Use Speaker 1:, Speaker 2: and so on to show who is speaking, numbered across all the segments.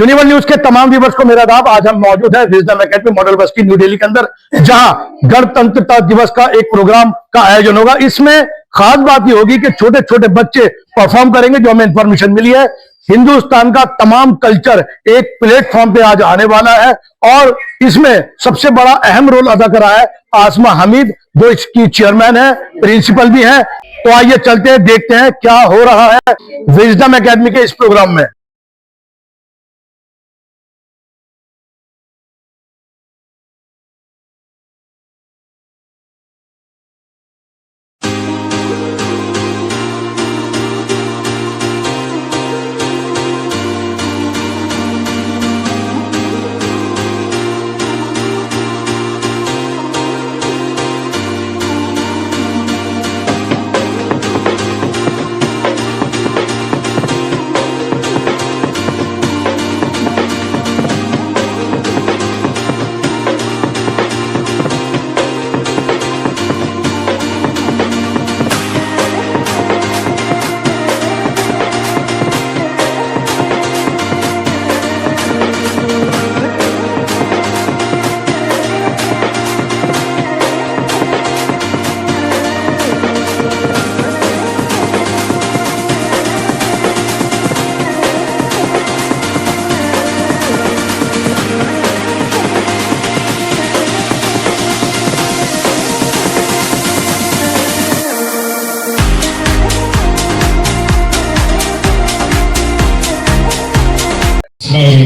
Speaker 1: Universal news के तमाम viewers को मेरा आदाब। आज हम मौजूद है विजडम एकेडमी मॉडल बस की न्यू दिल्ली के अंदर, जहां गणतंत्रता दिवस का एक प्रोग्राम का आयोजन होगा। इसमें खास बात यह होगी कि छोटे छोटे बच्चे परफॉर्म करेंगे। जो हमें इंफॉर्मेशन मिली है, हिंदुस्तान का तमाम कल्चर एक प्लेटफॉर्म पे आज आने वाला है और इसमें सबसे बड़ा अहम रोल अदा कर रहा है आसमा हमीद, जो इसकी चेयरमैन है, प्रिंसिपल भी है। तो आइए चलते हैं, देखते हैं क्या हो रहा है विजडम एकेडमी के इस प्रोग्राम में।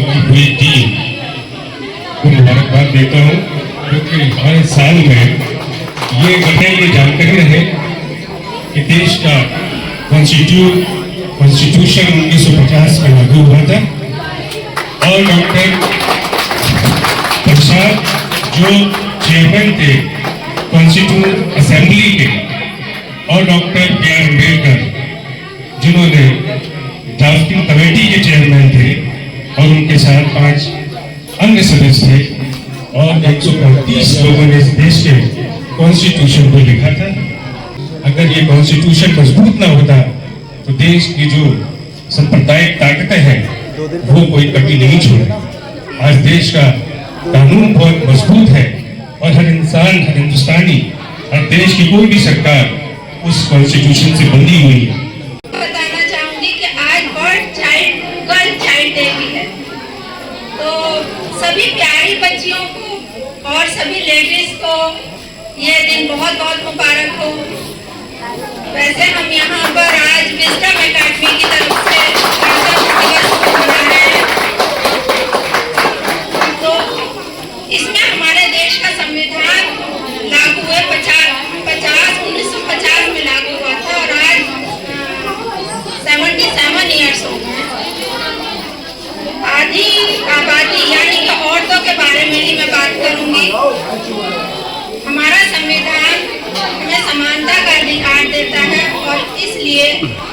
Speaker 2: की पूरी टीम को मुबारकबाद देता हूँ, क्योंकि हर साल में ये घटना जानकारी रहे कि देश का कॉन्स्टिट्यूशन 1950 में लागू हुआ था और डॉक्टर प्रसाद जो चेयरमैन थे कॉन्स्टिट्यूशन असेंबली के, और डॉक्टर B.R. अम्बेडकर जिन्होंने ड्राफ्टिंग कमेटी के चेयरमैन थे और उनके साथ 5 अन्य सदस्य थे और 135 लोगों ने इस देश के कॉन्स्टिट्यूशन को लिखा था। अगर ये कॉन्स्टिट्यूशन मजबूत ना होता तो देश की जो सांप्रदायिक ताकतें हैं वो कोई कभी नहीं छोड़े। आज देश का कानून बहुत मजबूत है और हर इंसान, हर हिंदुस्तानी, हर देश की कोई भी सरकार उस कॉन्स्टिट्यूशन से बंधी हुई है।
Speaker 3: बताना चाहूंगी कि आज गर्ल चाइल्ड डे भी है, तो सभी प्यारी बच्चियों को और सभी लेडीज को ये दिन बहुत बहुत मुबारक हो। वैसे हम यहाँ पर आज विजडम एकेडमी की तरफ से गणतंत्र दिवस मना रहे हैं, तो इसमें हमारे देश का संविधान लागू हुए 1950 में लागू हुआ था और आज 77 ईयर्स हो गए। आबादी यानी कि औरतों के बारे में ही मैं बात करूंगी। हमारा संविधान हमें समानता का अधिकार देता है और इसलिए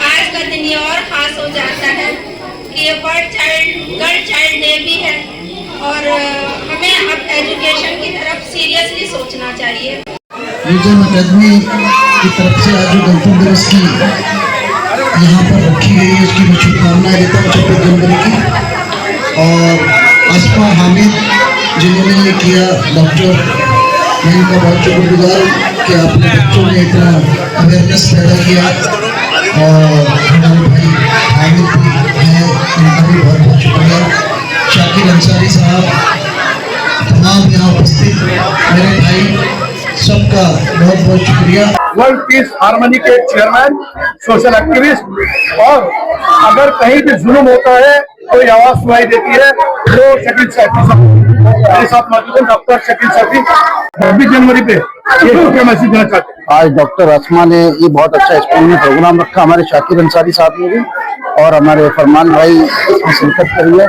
Speaker 3: आज का दिन ये और खास हो जाता है कि ये गर्ल चाइल्ड डे भी है और हमें अब एजुकेशन की तरफ सीरियसली सोचना चाहिए।
Speaker 4: विजडम एकेडमी की तरफ से आज गणतंत्र दिवस की यहाँ पर रखी गई है, उसकी मैं शुभकामनाएं देता हूँ 26 जनवरी की। और आसमा हामिद जिन्होंने ये किया, डॉक्टर, मैं इनका बहुत शुक्रगुजार कि आपने बच्चों में इतना अवेयरनेस पैदा किया। और हमारे भाई हामिद भी हैं, इनका भी बहुत बहुत शुक्रिया। शाकिर अंसारी साहब, तमाम यहाँ उपस्थित मेरे भाई, सबका बहुत बहुत शुक्रिया।
Speaker 1: वर्ल्ड पीस हार्मनी के चेयरमैन, सोशल एक्टिविस्ट, और अगर कहीं भी जुल्म होता है तो ये आवाज सुनाई देती है तो शकील सैफी मेरे साथ मौजूद है। डॉक्टर शकील सैफी 26 जनवरी पे ये मैसेज देना चाहते हैं।
Speaker 4: आज डॉक्टर आसमा ने ये बहुत अच्छा स्कूल में प्रोग्राम रखा, हमारे शाकिर अंसारी साहब ने भी और हमारे फरमान भाई इसमें शिरकत करी है।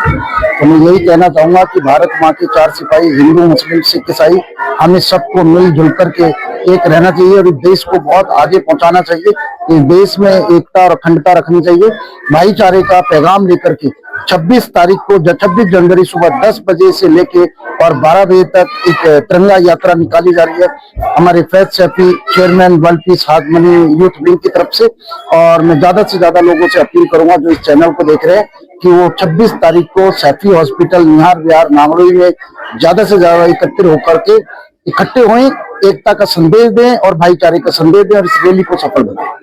Speaker 4: तो मैं यही कहना चाहूंगा कि भारत माँ के 4 सिपाही, हिंदू, मुस्लिम, सिख, ईसाई, हमें सबको मिलजुल करके एक रहना चाहिए और इस देश को बहुत आगे पहुंचाना चाहिए। इस देश में एकता और अखंडता रखनी चाहिए, भाईचारे का पैगाम लेकर के 26 तारीख को 26 जनवरी सुबह 10 बजे से लेके और 12 बजे तक एक तिरंगा यात्रा निकाली जा रही है हमारे Faiz Saifi chairman world peace harmony youth wing की तरफ से। और मैं ज्यादा से ज्यादा लोगों से अपील करूंगा जो इस चैनल को देख रहे हैं कि वो 26 तारीख को सैफी हॉस्पिटल निहार विहार नांगलोई में ज्यादा से ज्यादा एकत्रित होकर के इकट्ठे हों, एकता का संदेश दें और भाईचारे का संदेश दें और इस रैली को सफल बनाएं।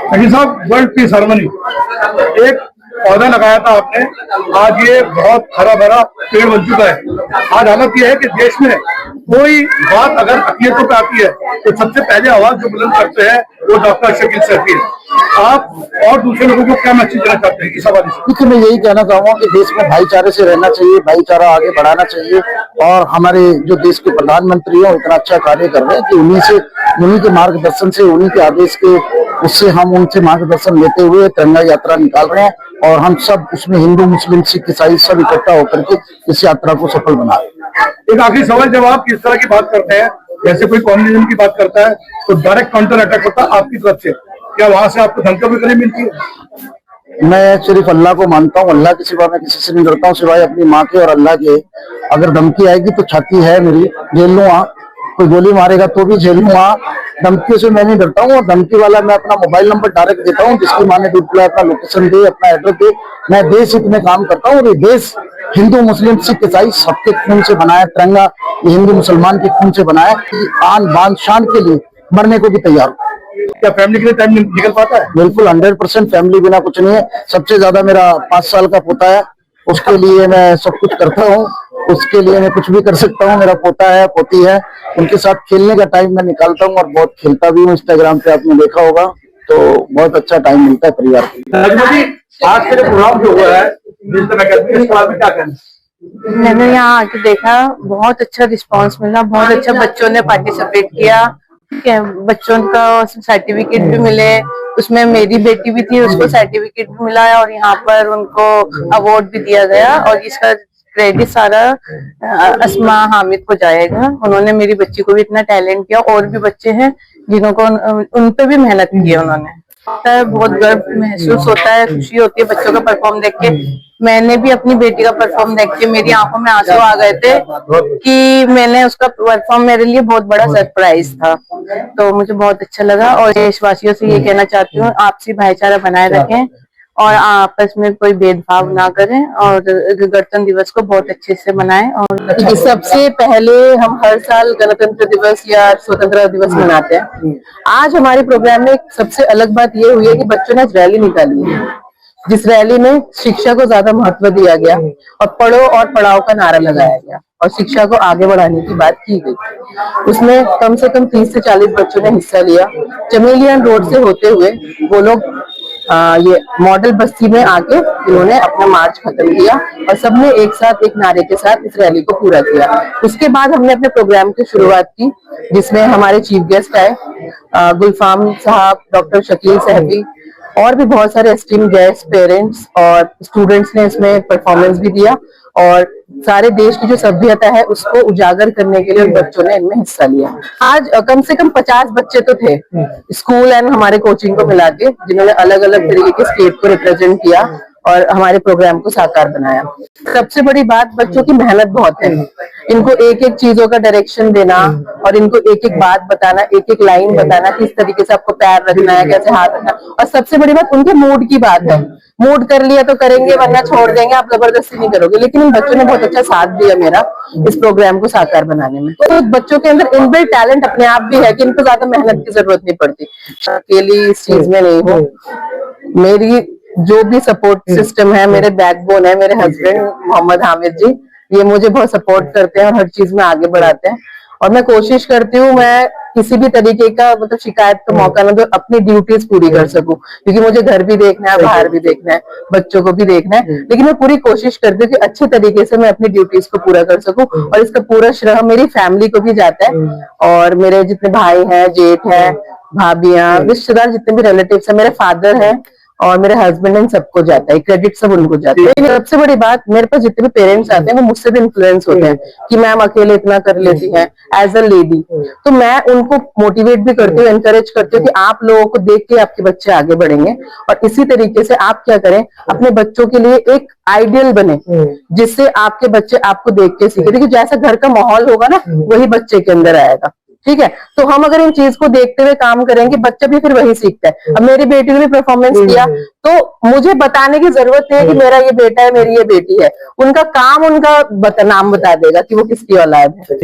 Speaker 1: अखिल साहब, वर्ल्ड पीस हार्मनी, एक पौधा लगाया था आपने, आज ये बहुत हरा भरा पेड़ बन चुका है। आज हालत यह है कि देश में कोई बात अगर अक़लियतों पे आती है तो सबसे पहले आवाज जो बुलंद करते हैं वो डॉक्टर शकील सैफी है। आप और दूसरे लोगों को क्या मैसेज देना चाहते हैं इस हवाले से?
Speaker 4: देखिए, मैं यही कहना चाहूंगा कि देश में भाईचारे से रहना चाहिए, भाईचारा आगे बढ़ाना चाहिए और हमारे जो देश के प्रधानमंत्री हैं इतना अच्छा कार्य कर रहे हैं कि उन्हीं के मार्गदर्शन से, उन्हीं के आदेश के उससे हम उनसे मार्गदर्शन लेते हुए तिरंगा यात्रा निकाल रहे हैं और हम सब उसमें हिंदू मुस्लिम सिख ईसाई सब इकट्ठा होकर के इस यात्रा को सफल बना रहे हैं।
Speaker 1: एक आखिरी सवाल, जब आप इस तरह की बात करते हैं, जैसे कोई कम्युनिज्म की बात करता है तो डायरेक्ट काउंटर अटैक होता है आपकी तरफ से, क्या वहां से आपको धमकी वगैरह मिलती है?
Speaker 4: मैं सिर्फ अल्लाह को मानता हूँ, अल्लाह के सिवा मैं किसी से नहीं डरता हूँ सिवाय अपनी माँ के और अल्लाह के। अगर धमकी आएगी तो छाती है मेरी, झेल लूंगा, कोई गोली मारेगा तो भी झेल लूंगा। धमकी से मैं नहीं डरता हूँ और धमकी वाला मैं अपना मोबाइल नंबर डायरेक्ट देता हूँ, जिसकी माँ ने डिप्लाई अपना लोकेशन दे, अपना एड्रेस दे। मैं देश हित में काम करता हूँ और ये देश हिंदू मुस्लिम सिख ईसाई सबके खून से बना है, तिरंगा ये हिंदू मुसलमान के खून से बना है कि आन बान शान के लिए मरने को भी तैयार हूँ।
Speaker 1: क्या फैमिली के लिए टाइम निकल पाता है?
Speaker 4: बिल्कुल 100% फैमिली बिना कुछ नहीं है। सबसे ज्यादा मेरा 5 साल का पोता है, उसके लिए मैं सब कुछ करता हूँ, उसके लिए मैं कुछ भी कर सकता हूँ। मेरा पोता है, पोती है, उनके साथ खेलने का टाइम मैं निकालता हूँ और बहुत खेलता भी हूँ। इंस्टाग्राम पे आपने देखा होगा, तो बहुत अच्छा टाइम मिलता है परिवार को।
Speaker 1: आज के प्रोग्राम जो हुआ है इसके बारे में क्या कहना?
Speaker 5: मैंने यहाँ आके देखा, बहुत अच्छा रिस्पांस मिला, बहुत अच्छा बच्चों ने पार्टिसिपेट किया, बच्चों का सर्टिफिकेट भी मिले, उसमें मेरी बेटी भी थी, उसको सर्टिफिकेट भी मिला और यहाँ पर उनको अवार्ड भी दिया गया और इसका क्रेडिट सारा अस्मा हामिद को जाएगा। उन्होंने मेरी बच्ची को भी इतना टैलेंट किया, और भी बच्चे हैं जिनको उन पे भी मेहनत की है उन्होंने। बहुत गर्व महसूस होता है, खुशी होती है बच्चों का परफॉर्म देख के। मैंने भी अपनी बेटी का परफॉर्म देख के मेरी आंखों में आंसू आ गए थे कि मैंने उसका परफॉर्म, मेरे लिए बहुत बड़ा सरप्राइज था, तो मुझे बहुत अच्छा लगा। और देशवासियों से ये कहना चाहती हूँ, आपसी भाईचारा बनाए रखें और आपस में कोई भेदभाव ना करें और गणतंत्र दिवस को बहुत अच्छे से मनाएं। और सबसे पहले हम हर साल गणतंत्र दिवस या स्वतंत्रता दिवस मनाते हैं। आज हमारे प्रोग्राम में सबसे अलग बात ये हुई है कि बच्चों ने आज रैली निकाली है, जिस रैली में शिक्षा को ज्यादा महत्व दिया गया और पढ़ो और पढ़ाओ का नारा लगाया गया और शिक्षा को आगे बढ़ाने की बात की गई। उसमें कम से कम 30 से 40 बच्चों ने हिस्सा लिया। चमेलियन रोड से होते हुए वो लोग ये मॉडल बस्ती में आके इन्होंने अपना मार्च खत्म किया और सबने एक साथ एक नारे के साथ इस रैली को पूरा किया। उसके बाद हमने अपने प्रोग्राम की शुरुआत की, जिसमें हमारे चीफ गेस्ट आए, गुलफाम साहब, डॉक्टर शकील सैफी और भी बहुत सारे एस्टीम गेस्ट, पेरेंट्स और स्टूडेंट्स ने इसमें परफॉर्मेंस भी दिया और सारे देश की जो सभ्यता है उसको उजागर करने के लिए उन बच्चों ने इनमें हिस्सा लिया। आज कम से कम 50 बच्चे तो थे, स्कूल एंड हमारे कोचिंग को मिला के, जिन्होंने अलग अलग तरीके के स्टेट को रिप्रेजेंट किया और हमारे प्रोग्राम को साकार बनाया। सबसे बड़ी बात, बच्चों की मेहनत बहुत है। इनको एक एक चीजों का डायरेक्शन देना और इनको एक एक बात बताना, एक एक लाइन बताना, किस तरीके से आपको पैर रखना है, कैसे हाथ रखना, और सबसे बड़ी बात उनके मूड की बात है। मूड कर लिया तो करेंगे, वरना छोड़ देंगे, आप जबरदस्ती नहीं करोगे। लेकिन इन बच्चों ने बहुत अच्छा साथ दिया मेरा इस प्रोग्राम को साकार बनाने में। तो बच्चों के अंदर इनबिल्ट टैलेंट अपने आप भी है कि इनको ज्यादा मेहनत की जरूरत नहीं पड़ती। अकेली इस चीज में नहीं हूँ, मेरी जो भी सपोर्ट सिस्टम है, मेरे बैकबोन है मेरे हस्बैंड मोहम्मद हामिद जी, ये मुझे बहुत सपोर्ट करते हैं और हर चीज में आगे बढ़ाते हैं। और मैं कोशिश करती हूँ मैं किसी भी तरीके का मतलब शिकायत का मौका ना दो, अपनी ड्यूटीज पूरी कर सकूं, क्योंकि मुझे घर भी देखना है, बाहर भी देखना है, बच्चों को भी देखना है। लेकिन मैं पूरी कोशिश करती हूँ कि अच्छे तरीके से मैं अपनी ड्यूटीज को पूरा कर सकूं और इसका पूरा श्रेय मेरी फैमिली को भी जाता है और मेरे जितने भाई हैं, जेठ हैं, भाभियां, रिश्तेदार जितने भी रिलेटिव्स हैं, मेरे फादर हैं और मेरे हस्बैंड इन सबको जाता है, क्रेडिट सब उनको जाता है। लेकिन सबसे बड़ी बात, मेरे पास जितने भी पेरेंट्स आते हैं वो मुझसे भी इन्फ्लुएंस होते हैं कि मैम अकेले इतना कर लेती हैं एज अ लेडी, तो मैं उनको मोटिवेट भी करती हूँ, एनकरेज करती हूँ कि आप लोगों को देख के आपके बच्चे आगे बढ़ेंगे। और इसी तरीके से आप क्या करें, अपने बच्चों के लिए एक आइडियल बने जिससे आपके बच्चे आपको देख के सीखे। देखिए जैसा घर का माहौल होगा ना, वही बच्चे के अंदर आएगा। ठीक है, तो हम अगर इन चीज को देखते हुए काम करेंगे, बच्चा भी फिर वही सीखता है। अब मेरी बेटी ने भी परफॉर्मेंस किया, तो मुझे बताने की जरूरत नहीं है कि मेरा ये बेटा है, मेरी ये बेटी है। उनका काम उनका नाम बता देगा कि वो किसकी औलाद है।